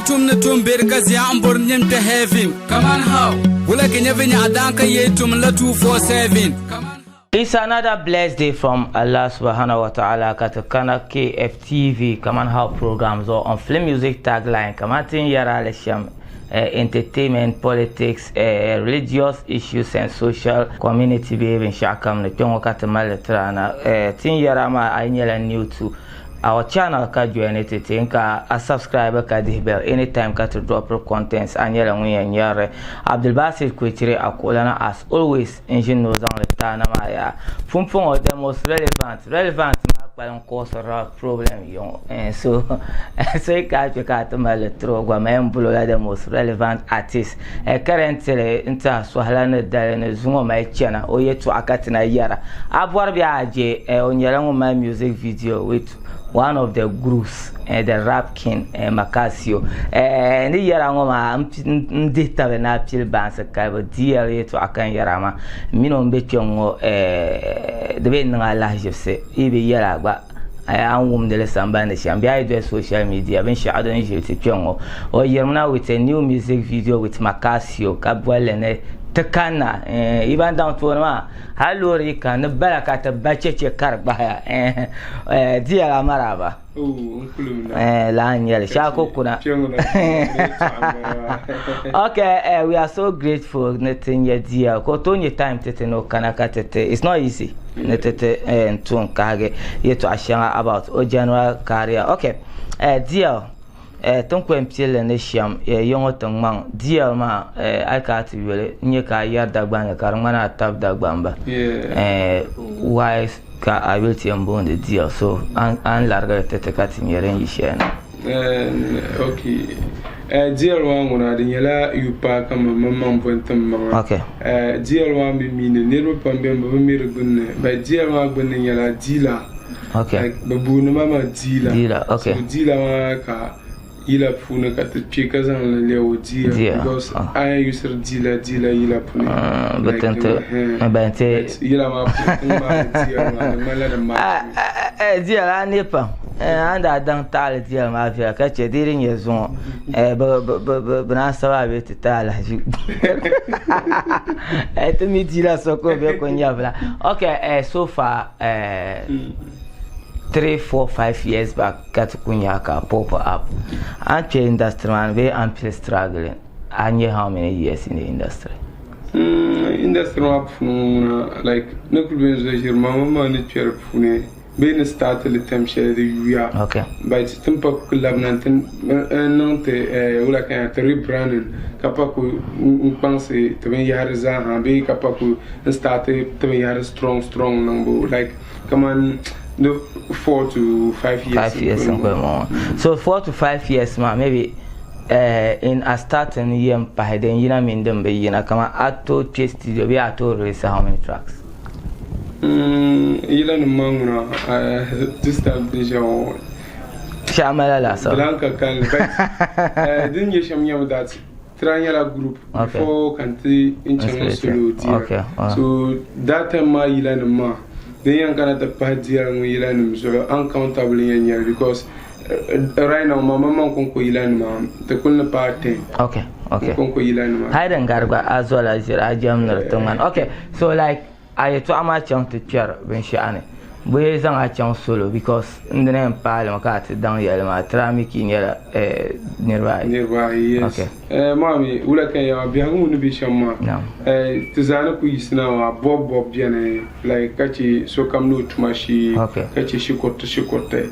kitum na tum bergazi ambor nyem te heaven. Come on how? Wula kenyavenya adanka yetum la 247. It's another blessed day from Allah subhanahu wa ta'ala at KANNA KFTV Kaman How programs or on Filmusic Tagline Kamatin Yara Lesham entertainment, politics, religious issues and social community behaving shakam ne pyongo katamale trana tin yara ma ainyela new to our channel ka join it tinka a subscriber ka bell anytime ka to drop contents anyela nguyen yare Abdul Basit Kwetire akolana as always engine knows on the tana maya fumfung of the most relevant on cause a problem and so you can't pick out the maletro guamembulo the most relevant artists currently into Swahilana Dalene Zuma my channel or yet to Akatina Yara Abuabiaje on your my music video with one of the groups the rap king MACCASIO and the Yarangoma Dita and Apil Bands a kind dear to Akan Yarama Minon Betongo the Benanga Lajo say Ibi Yara but I am the Samband Shambia do social media when shadowing you to Pyongo or you're now with a new music video with MACCASIO Cabwell and KANNA even down to one hello Rika no Barakata Bacheche Karbaya dear Amaraba Lanyel Shako Kuna. Okay, we are so grateful nothing yet dear Kotonya time tete no Kanaka tete it's not easy netete and to Kage yet to Ashanga about o general career okay dear tonko mpile nesham yongo tongman dear ma I can't really nyeka yarda gbanga karmana tab da gbamba why I will tell you the deal so and larger tete yeren yishena okay deal one when I didn't you pack a mamma pointum okay deal one be mean a little pambembo mirabun by deal one when yala dealer okay like baboon mama dealer okay so dealer ka ila puna ka te chicas and leo dealer because I used to dealer ila puna but bente ila ma dealer nepa and I don't tell it dear mafia catch a dealing your zone but sawa bit tala to me dealer so go okay so far 3, 4, 5 years back Katukunyaka pop up and industry man very amply struggling and how many years in the industry industry like no could be mama ni chair fune being started the time share the year okay but tempo club nanten nante ula kan rebranding kapaku pense to be yar za ha be kapaku started to be yar strong number like come on no 4 to 5 years 5 years so 4 to 5 years ma maybe in a starting year by then you know mean them be you know come ato studio we ato release how many tracks Ilan Mangna, this time deja Shamala so Blanca can didn't you show me that triangular group before country international okay so that time my Ilan Ma the young Canada party and Ilan so uncountable in year because right now my mama conco Ilan ma the couldn't party okay conco Ilan ma hiding garba as well as your ajam okay so like I to amateur to chair when she ane we zang a solo because in the name pile makati down yellow ma tramiki nearby yes okay mommy ula kan ya biangu no bi shama tizana ku yisna bob biane like kachi so kam no tumashi kachi shikote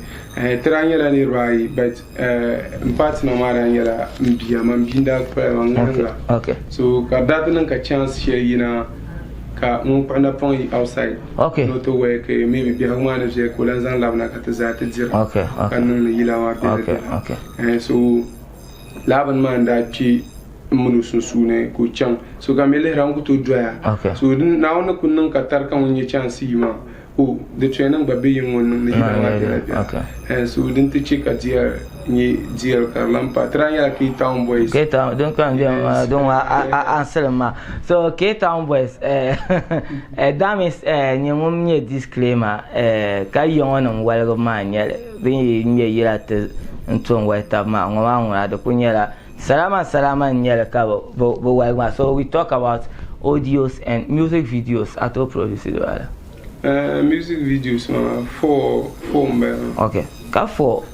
tranyela nearby but part no mara nyela mbia mambinda kwa nganga okay so ka datan ka chance share yina ka mun panda point outside okay no to work maybe bi huma na je ko lan zan labna ka ta zata jira okay kan nan yila wa okay so laban man da ci munu susune ko chan so ga mele ran ko to doya so na wona kunnan ka tar kan woni chance ma o de training ba be yin wonnan ne yila wa so din ti ci ka jiya ni jiya ka lampa tranya ki town boys don't come don't answer ma so K Town boys that means ni mum ni disclaimer ka yon on welgo man ya bi ni yira te nton weta ma ngwa da kunyela salama nyela ka bo wa so we talk about audios and music videos ato produce do ala music videos for okay ka for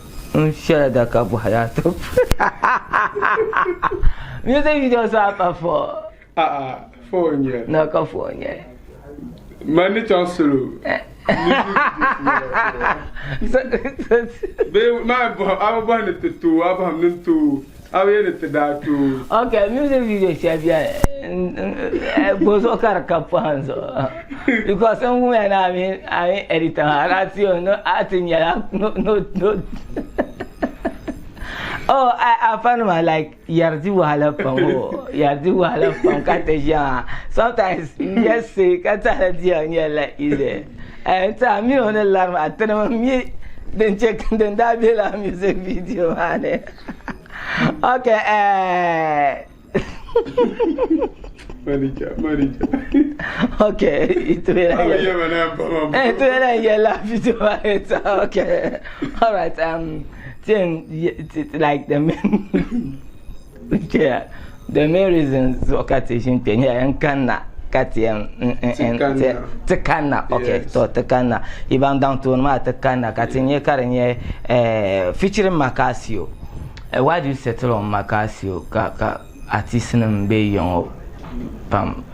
share da ka bu hayato music videos are for for nya na ka for nya mani chancelo be ma aba ne to aba ne to okay, music video chabia bozo karakapanzo because some women I mean editor ratio no atinya no oh I found my like yardi wahala pam kateja sometimes you just say kata dia nya la ide and time me on alarm atena me then check then da be la music video ane. Okay, manager. Okay, itu ya video. Okay, all right. Like the main, the main reasons occasion Kenya and KANNA. KANNA. Okay, so KANNA. Even down to KANNA. Katinye karenye featuring MACCASIO. Why do you settle on MACCASIO? Ka artist be young pam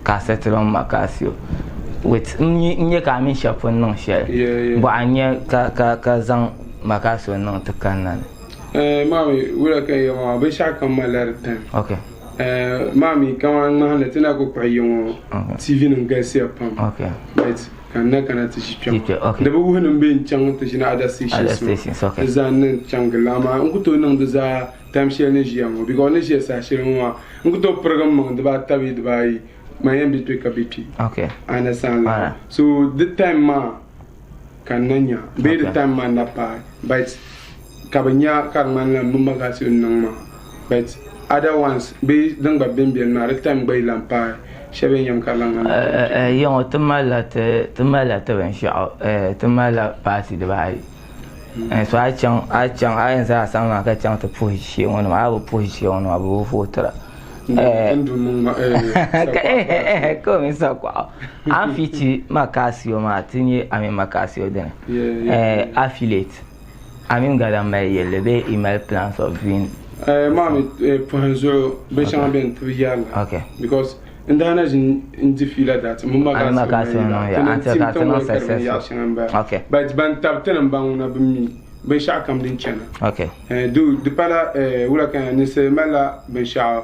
ka settle on MACCASIO with nye ka min shop no share. But anya ka zang MACCASIO no to KANNA. Mami, we ka yo be sha kan malar tan. Okay. Mami kan na le tina ko payo TV no gasi pam. Okay. Right. Kana tishi okay. Da bu hunun be chan tishi na ada stations. Okay. Zan changla ma nguto nang da tam share ne jiamo because ne share sa share mo nguto program mo da ba tabi da bai ma yambi to ka BP. Okay. Understand. So the time ma kananya be the time ma na pa but kabanya karman la MACCASIO nang ma but other ones be dang ba bembe na the time bai lampa شبه يوم كلامنا يوم تملت بين شعو تملت باسي دبي so I za sama ka chang to pushi wonu abu pushi wonu abu futra ko mi so kwa am fiti MACCASIO ma tinye ami MACCASIO den affiliate ami ngada mai yele be email plans of doing mami point be chang ben trial okay because and then in the feel that MACCASIO no ya until that no successful okay but ban tap ten ban na be ben sha kam din chana okay do de pala wala kan ne se mala ben sha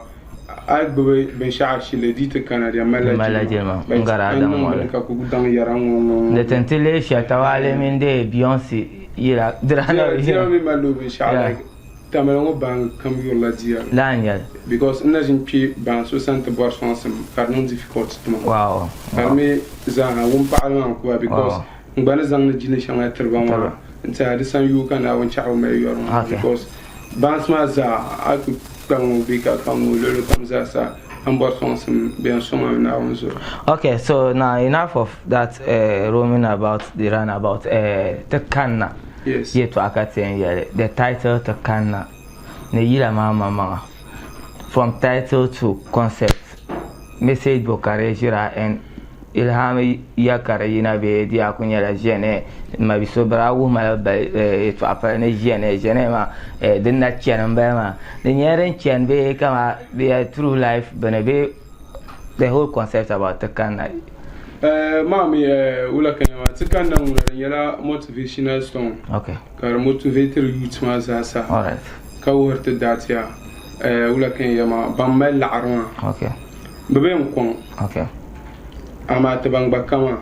ad be ben sha shi le dit canada mala jema ngara da mo ka ku dan yaran le tentele sha tawale min de Beyoncé ira drana ya mi malu ben sha tamalongo ban cambio la dia lanyal because imagine pi ban 60 bois français par non difficult wow parmi zana won parlement quoi because ngana zang jine shanga terba nta de san yu kana won chawo me yor because ban sma za aku tamu bika kamu le comme ça en bois français bien sûr na onzo. Okay, so now enough of that roaming about the runabout the KANNA. Yes. Yet to akaten the title to KANNA. Ne yila mama from title to concept. Message bokare jira and ilham ya karayina be dia kunya la jene ma bisobra wu ma to apane jene ma den na chen ba ma den yaren chen be kama the true life benebe the whole concept about the KANNA. Mami ula kanya ta KANNA ngura yala motivational song. Okay. Kar motivator youth ma zasa. All right. Ka wurta datia ula kanya ma bammel la arma. Okay. Bebe mkon. Okay. Ama tabang bakama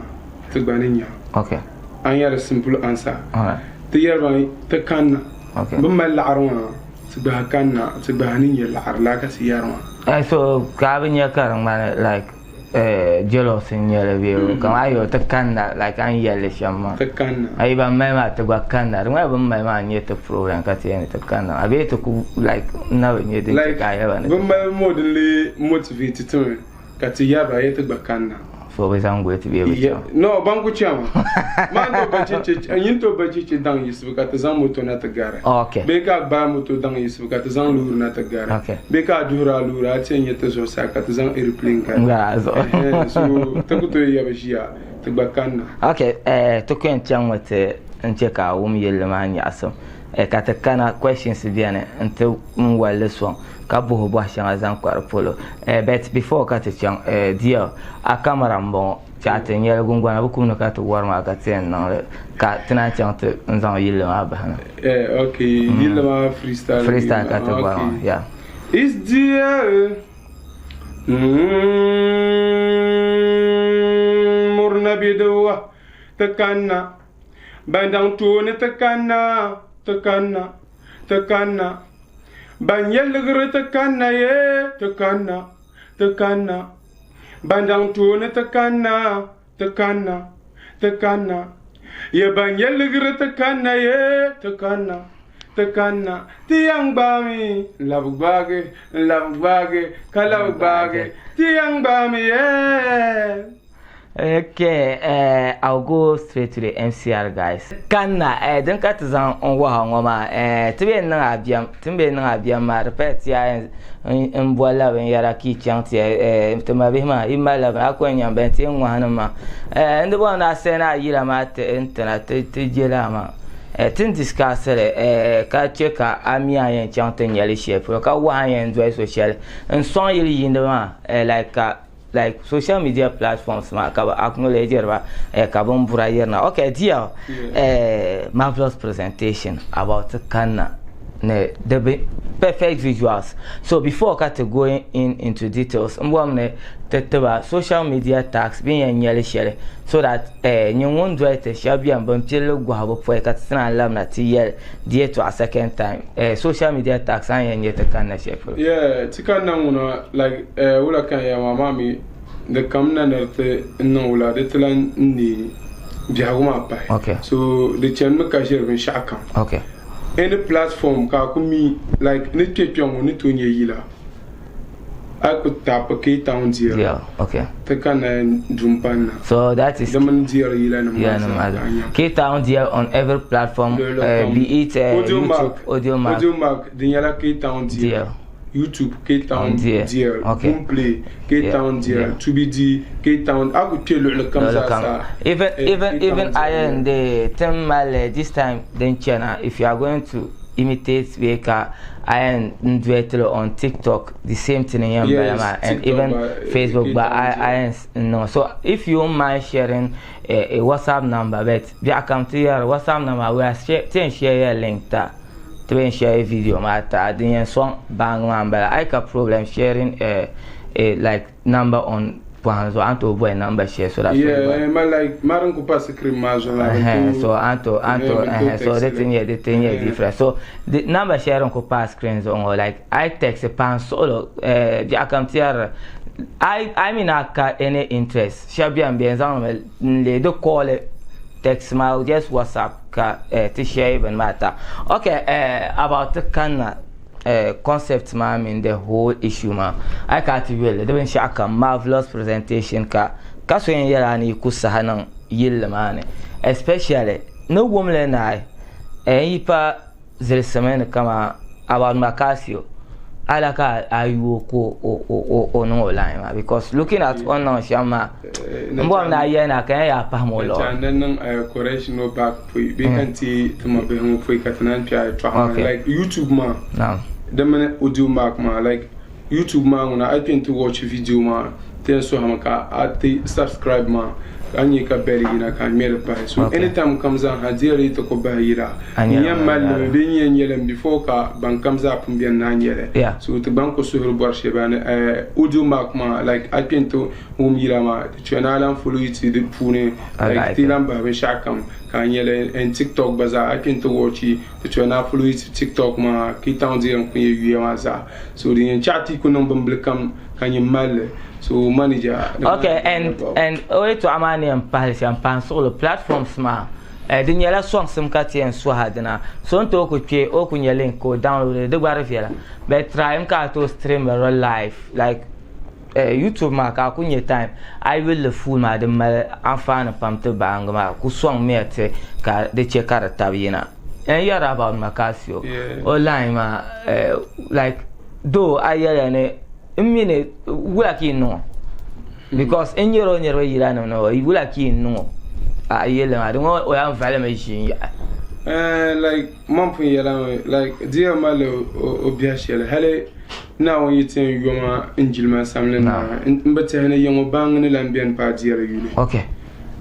tibaninya. Okay. Anya simple answer. All right. Tiyarba ta KANNA. Okay. Bammel la arma tibah KANNA tibaninya la arla ka siyarma. So kabinya karang man like jealous in your view. Come I to KANNA like I'm yelling shama. Ta KANNA. I even my to go KANNA. Remember my man yet to program Katian to KANNA. I bet to like now you think I have but my modernly motivated to me. Katiyaba yet to KANNA. so we zan go to be able no banku chama man to bachiche anyinto bachiche dan yisu ka tazan moto na tagara okay be ka ba moto dan yisu ka tazan luru na tagara okay be ka dura lura tenye tezo sa ka tazan airplane ka ngazo so takuto ya bashia tagbakanna okay to kwen chan wate nche ka wum yelle ma nyasam ka ta kana questions biane nte mwale so ka bo bo shanga zan kwar polo but before ka ta chan dia a camera mbo chate nyel gungwana bukum no ka to warma ka ten no ka tana chan te nzan yelle ma ba na okay yelle ma freestyle ka to warma yeah is dia murna bidowa takana bandang tuone takana banyelgre takana ye takana bandang tuone takana ye banyelgre takana ye takana tiang bami labugbage kalabage tiang bami ye. Okay, I'll go straight to the MCR guys. Kanna, don't cut on Wahoma, Tibe na Abiam, repeat ya and Bola when Yaraki Chanti, to Mabima, in my love, Aquanian Bentin Wanama, and the one I sent out Yilamat internet to Jelama. Tin discuss Kacheka, Amia and Chanting Yelly Ship, Kawaii and Dress social, and so you in the one like social media platforms ma ka acknowledge ba kabon burayer na okay dear marvelous presentation about Kanna the perfect visuals. So before to go into details mbomne teteba social media tags being nyele share so that you won't do it shabi and bompelo go have for ka tsana lam na tiyel die to a second time social media tags and yet Kanna share yeah tikanna una like wala kan ya mami the kamna nerte no wala de tlan ni biaguma pa okay so the channel ka share bin shaka okay any platform ka kumi like ni pepyon ni to nye yila I could tap a K town here. Yeah, okay. So that is K town here on every platform, be it YouTube, Audiomack, the K town here. YouTube, K town here. Okay. Boomplay, K town here. 2BD, K town. I could tell you even I and the Temal this time then China. If you are going to imitate Baker, I am on TikTok, the same thing in and even Facebook, but I no. So if you don't mind sharing a WhatsApp number, but I come to your WhatsApp number, we are share a link that to share a video matter. The song bang number. I can problem sharing a like number on. So Anto boy number share so that's like Maran ko pass cream so Anto so the thing here different. So the number share on ko pass screens on like I text a pan solo the account here I mean any interest shabi ambiance le do call text ma just WhatsApp ka to share even matter. Okay, about the Kanna concept ma in the whole issue ma I can't really the shaka marvelous presentation ka so yen yala ni kusa hanan yilla mane especially no woman I ipa zil semana kama about MACCASIO alaka ayu ko o no line ma because looking at on shama mbo na yena kan ya pa mo lo nan correction no back we can't to my be home for katanan pia like YouTube ma now the man Audiomack ma like YouTube ma when I tend to watch video ma then so hamaka at subscribe ma anye ka beli ina kan mere pa so anytime comes on hadiri to ko bahira nya mal be nyelem before ka ban comes up mbian na nyele so to banko suhur borshe ban Audiomack ma like I tend to yira ma channel follow it the pune like tilam ba be shakam kan yele en TikTok baza I tend to watch the channel follow it TikTok ma kitan diran ku ye ma za so the chati ku no bamblikam kan mal so manager okay and way to amani and palace and pan solo platforms ma the nyela song sim kati en so hadina so nto ko twe o ku nyele ko download the gbare fiela but try am ka to stream real life like YouTube ma ka ku nye time I will the full ma de mal afan pam te bang ma ku song me te ka de che ka ta bina en yara about MACCASIO online ma like though I ne mine wula ki no because en yero yira no wula ki no ayele ma de o ya vale me shin ya like mon pu yela like dia mal obiashele hale na won yitin yoma injilma samle na mbete hene yongo bang ne lambian pa diere yule okay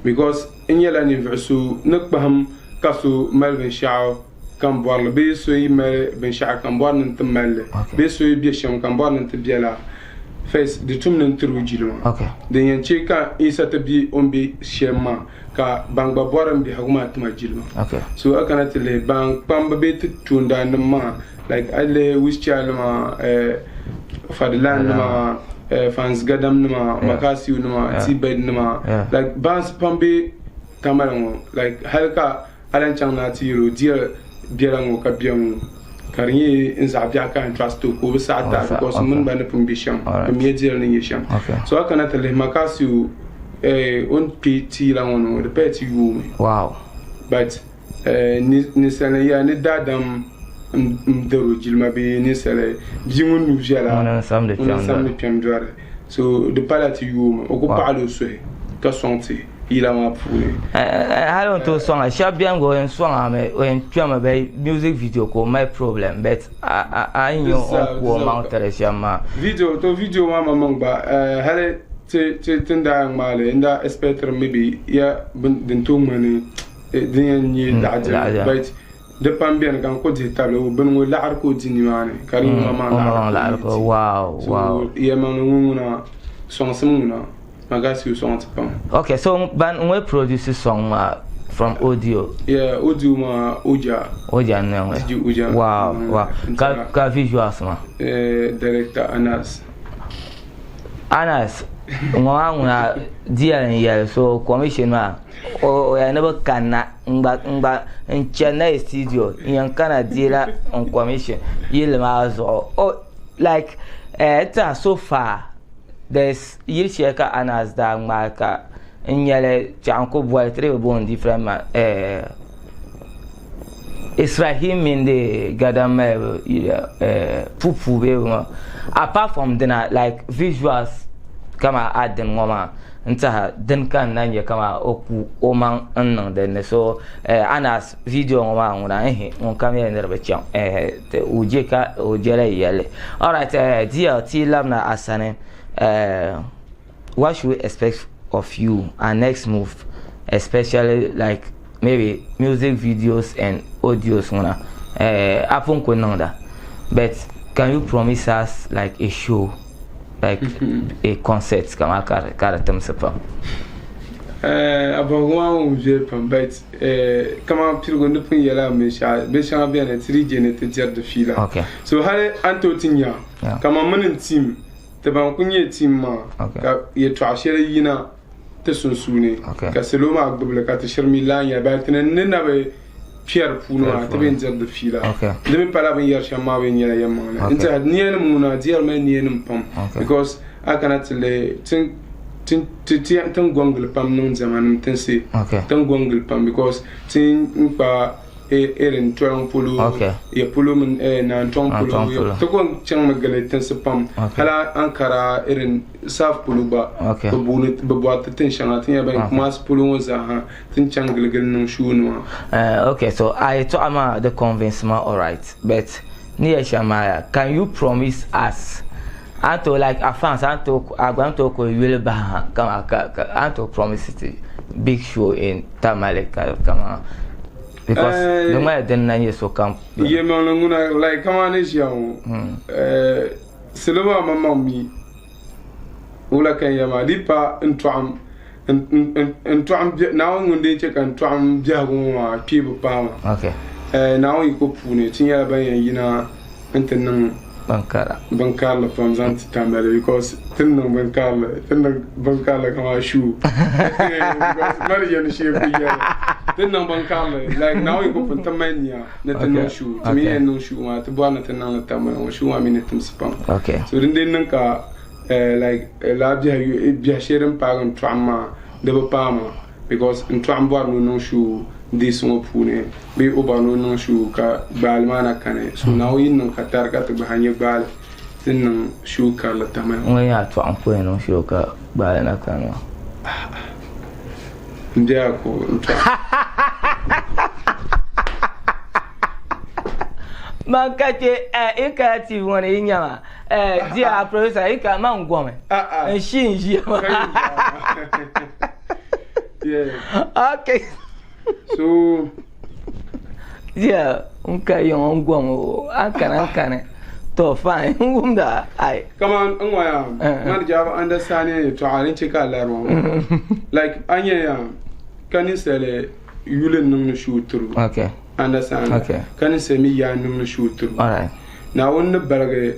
because in yela ni versu nakbaham kasu malvin shao kan boarle be so yi mal ben shao kan boarne tmalle be so yi bi sham kan boarne tbiela face de tumnen tru jilma okay de yanche ka isa tabi ombe shema ka bangba boram bi haguma tma jilma okay so akana tele bang pamba be tunda nama like alle wischal ma fadlan ma fans gadam ma MACCASIO ma tibed ma like bans pambe kamarango like halka alan changna tiro dia biarango ka biango kariye inza biaka trust to ko sata because mun bana pumbisham mi dia ni yesham so akana tele MACCASIO on PT la wono the PT you wow but ni sana ya ni dadam mdoro jilma be ni sele jimun nu jala on ensemble piam so de palati you o ko palo so ka sonti ila ma pule halon to song a shabian go en song ame en piam be music video ko my problem but I know on ko mountain shama video ma mangba hale te tenda male nda expecter maybe ya den to mani den ni da but de pambien kan ko di talo ben ngo la arko dini mane karim mama la arko wow ya manu nguna song semuna MACCASIO song pam okay so ban we produce song from audio audio ma oja no wow ka visuals ma director Anas ngwa dia ya so commission ma o ya never KANNA ngba nchana studio yan kana dira on commission yilma zo like so far there's yilsheka Anas da ngaka nyale chanko boy très bon different ma Israhim in the gadame pupu be apart from the like visuals kama aden ngoma nta den kan nanye kama oku oman nnan den so Anas video ngoma ngona on kamera nerbe cham te ujeka ojele yele all right DLT labna asane what should we expect of you and next move especially like maybe music videos and audios ngona apon ko nanda but can you promise us like a show like a concert kama karatam sepa abangwa uje pambait kama pilgo ndupun yala mesha bien etri genete tier de fila okay so hale anto tinya kama manin team te ban kunye team ma ka ye twashere yina te sunsune ka seloma agbele ka te shermi lanya ba tenen nena be Pierre Puno te ben tier de fila de me pala ben yer chama ben yala yamana inta nien muna dier men nien pam because I cannot le tin gongul pam non zaman tense tin gongul pam because tin pa eren tong pulu ye pulu men na tong pulu to gon chang magale tense pam hala ankara eren saf pulu ba bunut ba tin shana tin ya ba mas pulu za ha tin chang gilgil nan shunu okay so I to ama the convincement all right but near Shamaya can you promise us anto like afans anto agwanto ko yele ba kama anto promise it big show in Tamale kama because the way then nanye so come ye manunguna like kama ne jiao seloma mamami wala kan yama lipa ntuam now ngunde che kan tuam biago ma pibu pama okay now you go pune tinya ba yina antenan bankala pam zanti tamale because tinno bankala kama shoe because mari yani she kuya tinno bankala like now you go pantamania netanno shoe to me no shoe ma to bwana tinno tamale shoe ma mi netum spam okay so dinde nanka like la bia sharing pagan trauma de pama because in trauma no shoe this one pune be over no shoe ka balmana kane so now in ka targa to bahanye bal tin shoe ka la tama ya trauma pune no shoe ka balana kane ndia ko Makate ika ti wona yinyama dia professor ika mangome shinji yeah okay so dia unka yon ngom akana to fine ngumda ai come on ngwaya man java understand to alin chika larwa like anya kan sele yulen nung shootru okay understand okay kan se mi ya nung shootru all right na wonna barage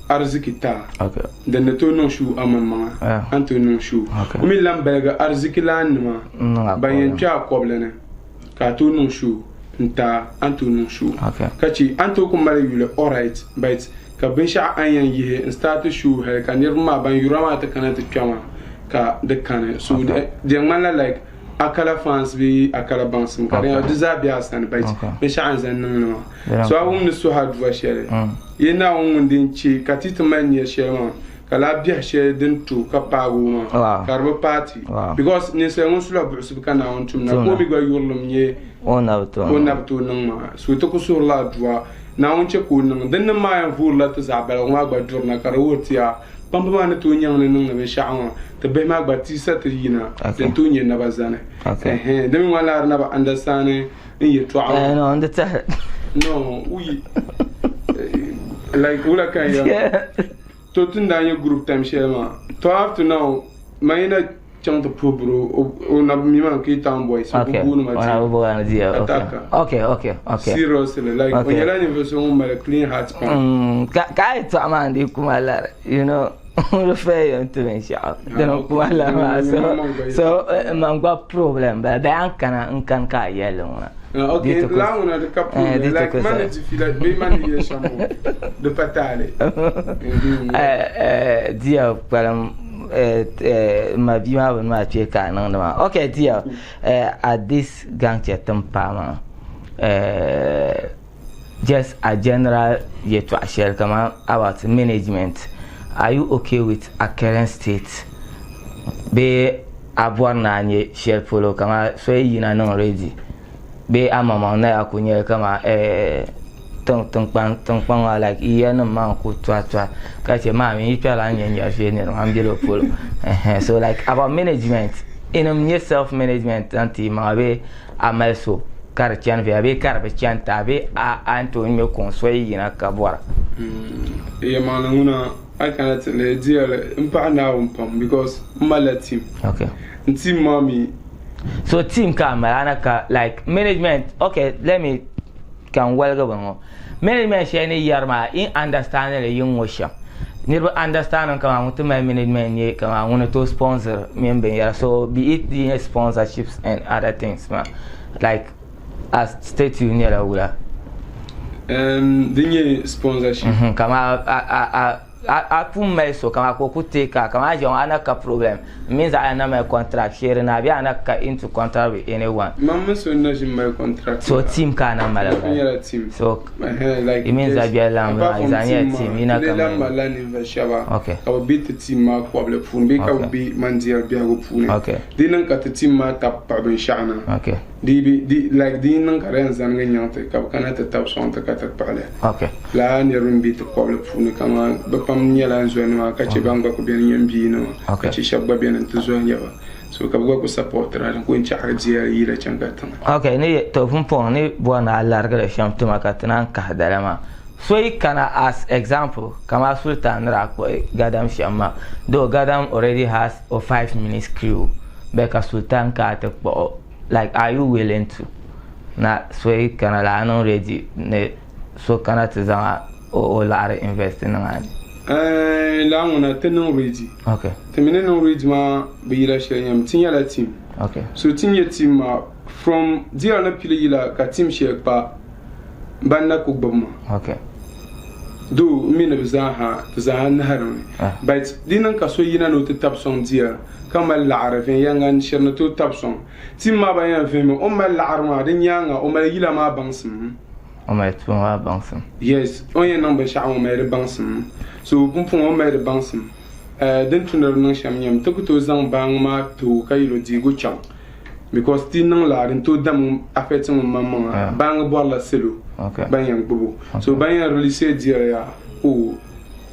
arziki ta okay dan to nung shu amama anto nung shu mi lam barage arziki lan ma bayen cha koblene ka to nung shu nta anto nung shu okay kachi anto ko mari yule all right but ka bin sha anyan yi start shu he kan yirma ban yurama ta kanata chama ka de kan so de mala like akala fans bi akala bansim kare dizabia san bai be sha anzan nan so awum ni so hadu washere yena won din chi katita man ye shema kala biya she din tu ka pago ma karbo party because ni se won sula bu su kana on tum na ko mi go yurlum nye onabto nan ma so to ko sur la dwa na on che ko nan din ma ya vur la ta zabal ma gba durna karawotia pamba ma na to nyang nan na be sha'wa to be ma gba ti satrina den to nyen na bazane dem wala na ba understand in ye to no understand no we like ula kan ya to tunda ye group time shema to have to now maina chang to pobro ona mi man ki tamboy so ko no ma ona bo ana dia okay seriously like when you learn version my clean heart pan ka to amandi kumala you know le fait un peu inshallah donc voilà so mangwa problem ba an kan ka yelo okay là on a de cap like manage feel be manage samo de patale dia para ma bima ma che ka nan ma okay dia at this gang chetam pa just a general yet to share kama about management. Are you okay with a current state? Be abuar na nye share polo kama so yina non ready. Be amama na akunye kama tong pang like iya no man ku twa ka che ma mi pala nye nya she ne am jelo polo. So like about management in self management anti ma be amalso kar chan ve be kar be chan ta be a anto me konsoi yina kabwara. Iya manuna I cannot le deal impana umpam because mala team. Okay. Team mommy. So team kamera ka like management. Okay, let me can well go on. Management shani yarma in understanding the young washa. Never understand kama mutu management ye kama want to sponsor member ya so be it the sponsorships and other things man. Like as state union la wula. Dinye sponsorship. Kama a pum so kama ko kuteka kama je ana ka problem means I am my contract share na bi ana ka into contract with anyone mama so na je my contract so team kana mala team so like it means that you lamba is any team ina kama mala ni vashaba okay ka beat team ma ko ble fun be ka bi mandia bi go fun okay dinan ka team ma tap pa ben shana okay di like dinan ka ren zan ga nyante ka kana ta tap son ta ka ta parler okay la ni rum bi to ko ble fun kama pam nyala nzwana ka che banga ko bien yambi no ka che shabba bien ntuzwanya ba so ka bwa ko support ra ko incha arjiya yila changatan okay ni to fumpon ni bwana larga da shamtu makatana ka dalama so kana as example kama sultan ra ko gadam shamma do gadam already has a 5 minutes crew beka sultan ka ta ko like are you willing to na so kana la non ready ne so kana tazama o la invest in ngani la ngona tenon ready okay temenen ready ma be yila shenyam tinya la team okay so tinya team ma from dia na pile yila ka team share pa banna ko gbama okay do min bizaha naharmi but dinan ka so yina no te tapson dia kama la'ara fen yangan shirna to tapson timma ba yan fen o ma la'arma din yanga o ma yila ma bangsum o ma tu ma bangsum yes on yan nan ba sha'o ma re bangsum so pumpun o ma re bangsum den tunar nan sham nyam to to zang bang ma to kayilo digo cham because tinan la rin to dam afetin mamma bang bolla selo ban yang bubu so ban yang release dia ya o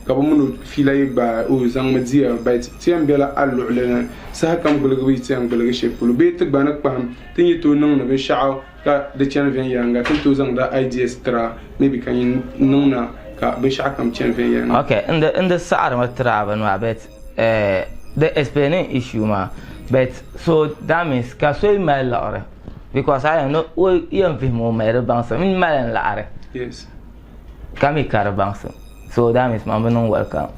kaba munu filay ba o zang ma dia ba tiam bela alu lena sa kam gulgu tiam gulgu shepulu be tek banak pam tin to nan na be sha'aw ka de chen ven yanga tin to zang da ideas tra maybe kan nan na ka be sha'a kam chen ven yanga okay in the sa'ar ma tra ban ma bet the explaining issue ma but so that means ka so ma la'are because I know we yan fi mo mai bansa min malan la'are yes kami kar bansa so that means mama non welcome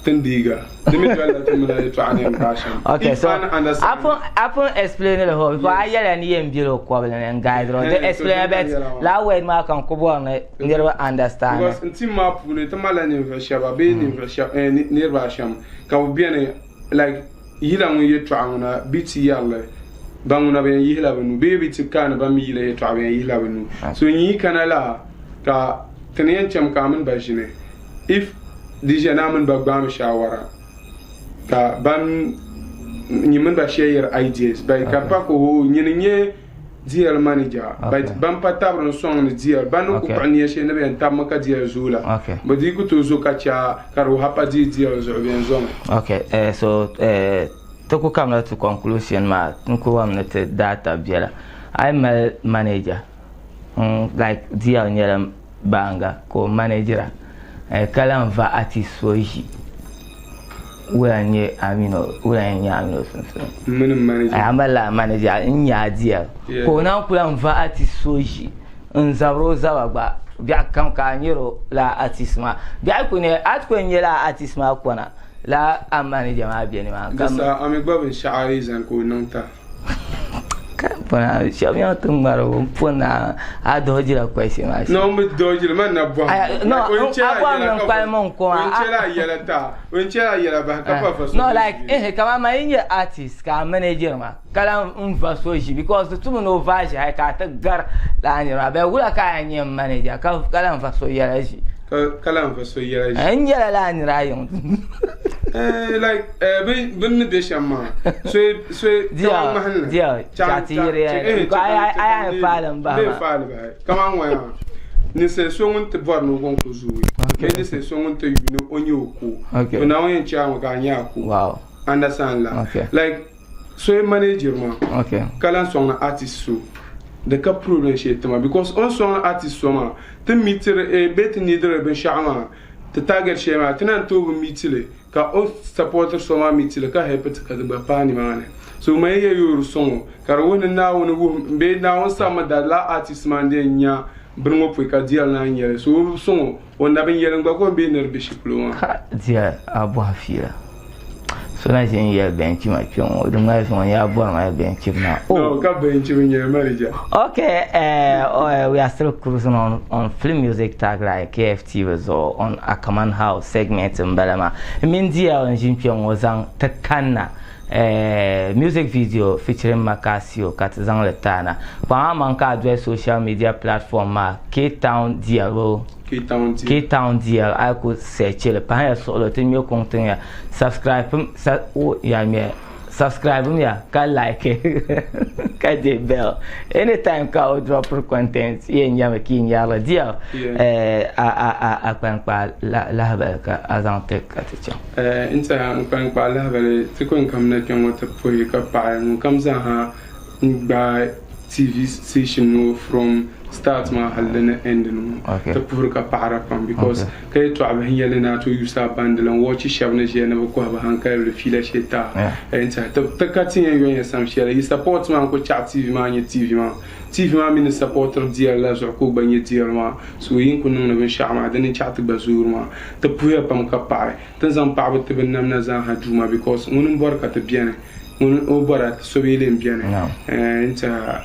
tendiga demi wala tumala to anem passion okay so upon explain the whole because I yell and yen biro ko belen guide ro the explain about la word ma kan ko bo na never understand because until ma pune tamala ne shaba be ne shaba never sham ka bien like yila mu yeto anguna biti yalla banguna be yihla banu be biti kana ba mi yila yeto be yihla banu so yi kana la ka taniyan cham kamun ba shine if dije namun ba ba shawara ka ban nyimun ba share ideas ba ka pa ko nyinye dear manager but ban patabron song ni dear ban ko kwaniya she ne ben tam ka dear zula ba di ku to zo ka cha karu hapa di dear zo ben zo okay so to ku kam na to conclusion ma ko am na te data biela I'm a manager like dear nyela banga ko manager kala va atisoji wanye amino min manager amala manager nya dia ko na kula mva atisoji nzabro zabagba bia kam ka nyiro la atisma bia ko ne atko nyela atisma ko na la manager ma bia ni ma kam sa amigba bin sha'ari zan ko nanta Pona shabia tumaro pona a dojira question ma no me dojira man na bo no abwa nan kwal mon ko onchela yela ba ka pa faso no like kama ma inye artist ka manager ma kala faso ji because to no vaje ha ka ta gar la ni ra be wula ka anye manager ka kala faso yela ji kala faso yela ji anye la ni ra yon like bin de shama so dia chatire ay falam ba be fal ba kama waya ni se so ngun te bor no gon ko zuwi ke se so ngun te yino onye oku to na won cha ma ga nya ku wow understand la like so manager ma kala song na artist so the ka problem she tema because on song artist so ma te mitre bet ni dere ben shama te tager she ma tenan to mitile ka o supporter so ma mitile ka hepet ka ba pani mane so ma ye yuru songo kar woni na woni wo be na won sama da la artist man de nya brungo pu ka dial na nyere so songo wonna ben yelen gba ko be ner be shiplo dia abu hafira so na jen ye benchi ma pion o dum na so ya bo ma benchi na no ka benchi ben yere manager okay we are still cruising on Filmusic Tagline KFT was on a KAMAN house segment in Balama min dia on jin pion o zang ta KANNA music video featuring MACCASIO katazang letana pa man ka address social media platform ma K-Town DL I could search le pa ya so le temi content ya subscribe ya ka like ka de bell anytime ka drop content ye nyama ki nyala dia a pan pa la ba ka azante ka ticha inta pan pa la ba ti ko kam na kan wata poyi ka pa kam za ha ba TV station no from start ma halena end no ta pour ka para pam because kay to aba hinyale na to yusa bandalan watch shabna je na ko ba hankal le fila sheta inta ta katin yon sam shele yi support man ko chat TV ma ni TV ma min supporter dia la zo ko ba ni dia ma so yin kun na ben shama da ni chat ba zur ma ta pour pam ka pa ta zan pa ba te ben nam na za ha juma because mun barka ta bien o bara so bile bien inta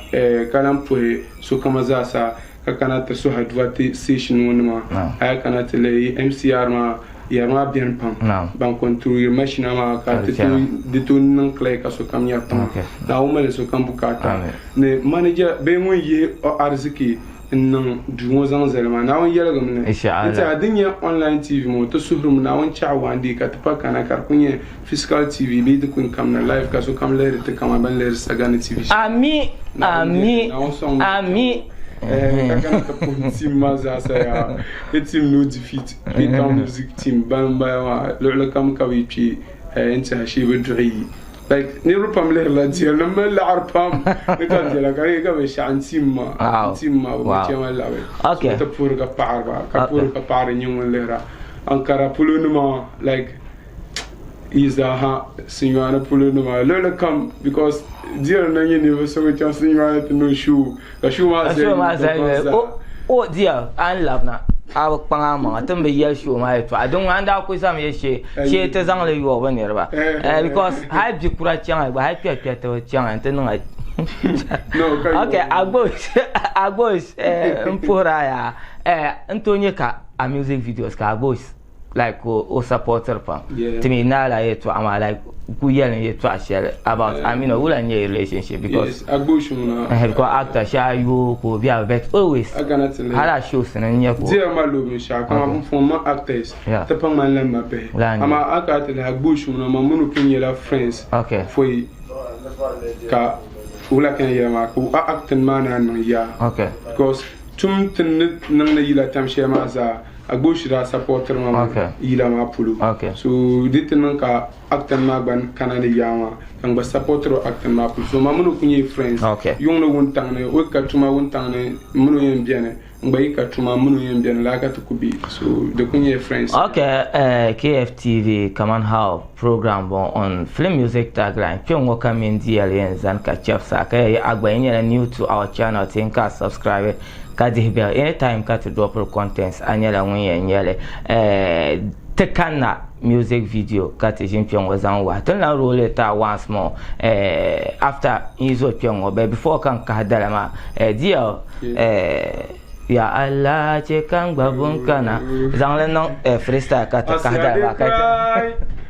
kalam poe so kama za sa ka kana ta so hadwati station wonma ay kana ta le MCR ma ya ma bien pam ban contrôler machine ma ka de to nan clay ka so kam ya pam na o mele so kam bukata ne manager be mo ye o arziki nan duwo zan zelma na won yela gamne ita adinya online tv mo to suhrum na won cha wandi ka ta kana kar kunye fiscal tv be de kun kam na live ka so kam le te kam ban le sagani tv ami kakana ka team maza saya team no defeat the music team ban ba lo kam ka wi pi enta shi bedri like ni ru pam le la dia na ma la arpam ne ka dia la ka be shan team ma ba ti ma la we okay ta pur ka par nyum le ra ankara pulunuma like is ha signora pulunuma lo kam because dear na yini so we just signora to no shoe ka shoe ma say oh dear an love na aw panga ma tan be ya shoe ma to adon anda ko sam ye she te zang le yo ba ne ba because hai bi kura chang ba hai pia to chang tan no okay agos mpora ya Antonio ka a music videos ka agos like o supporter pa to me na la to am like ku yelling to share about I mean wula nye relationship because agboshuna ko actor sha you ko be vet always hala shows na nye ko dia malo mi sha kama former actors te pa man la mabe ama akata la agboshuna ma munu kunyela friends okay foi ka wula kan yema ko acting mana no ya okay because tum tin nang na yila tam shema za agboshira supporter ma ila ma pulu so dit nan ka actor ma ban kanani yama kan ba supporter actor ma pulu so ma munu kunye friends yung no wontang ne o ka tuma wontang ne munu yem biene ngbai ka tuma munu yem biene la ka to kubi so de kunye friends KFTV Kaman How program on Filmusic Tagline film wo kamin DLN zan ka chef sa ka ya agba yin new to our channel tin ka subscribe ka di bell anytime ka to drop contents anyala won yele te KANNA music video ka te jin pion wazan wa tan la roll ta once more after izo pion o before kan ka dala ma dia ya Allah ce kan babun kana zan le non freestyle ka ta ka dala ka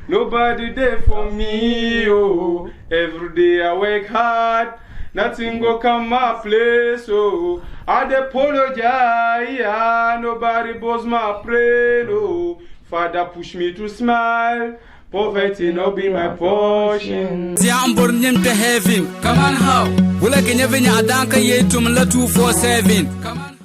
nobody there for me oh every day I work hard nothing go come my place oh I apologize yeah nobody boss my prayer oh Father push me to smile poverty no be my portion I'm born to heaven Kaman How wula kenya venya adanka yetum la 247